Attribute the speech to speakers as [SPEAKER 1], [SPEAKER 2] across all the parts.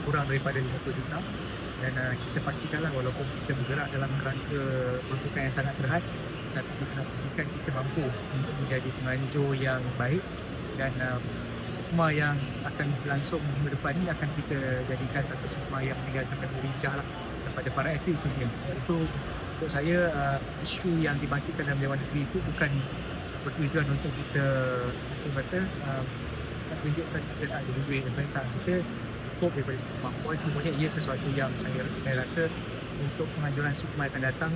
[SPEAKER 1] kurang daripada 50 juta. Dan kita pastikanlah walaupun kita bergerak dalam kerangka pasukan yang sangat terhad, tapi kita nak pastikan kita mampu untuk menjadi penganjur yang baik, dan sukma yang akan berlangsung minggu depan ni akan kita jadikan satu sukma yang meninggalkan memori lah kepada para atlet khususnya. Itu untuk saya isu yang dibangkitkan dalam Dewan Negeri itu bukan bertujuan untuk kita nak tunjukkan kita tak ada duit dan sebagainya. Kita cukup daripada segi kemampuan, cumanya ia sesuatu yang saya rasa untuk penganjuran sukma yang akan datang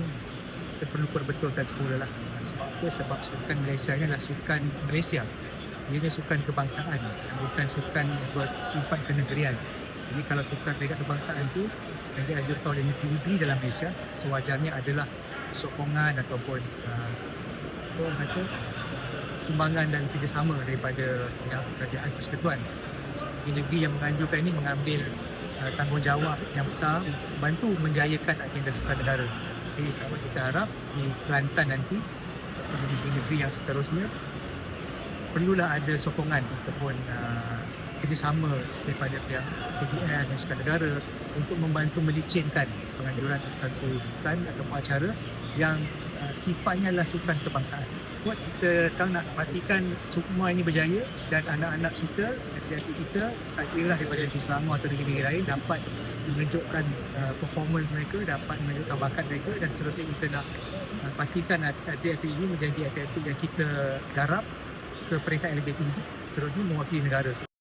[SPEAKER 1] kita perlu perbetulkan semula lah. Sebab apa? Sebab sukan Malaysia ni adalah sukan Malaysia. Ia sukan kebangsaan, bukan sukan bersifat kenegerian. Jadi kalau sukan peringkat kebangsaan tu yang dianjurkan oleh negeri dalam Malaysia, sewajarnya adalah sokongan ataupun sumbangan dan kerjasama daripada pihak kerajaan persekutuan. Negeri yang menganjurkan ini mengambil tanggungjawab yang besar untuk membantu menjayakan agenda sukan negara. Jadi kita harap di Kelantan nanti, di negeri yang seterusnya, perlulah ada sokongan ataupun kerjasama daripada pihak KBS dan sukan negara untuk membantu melicinkan penganjuran satu sukan atau acara yang sifatnya adalah sukan kebangsaan. Buat kita sekarang nak pastikan sukma ini berjaya dan anak-anak kita, atlet-atlet kita, tak kira daripada di Selangor atau negeri lain, dapat menunjukkan performance mereka, dapat menunjukkan bakat mereka, dan seterusnya kita nak pastikan atlet-atlet ini menjadi atlet-atlet yang kita garap ke peringkat yang lebih tinggi, seterusnya mewakili negara.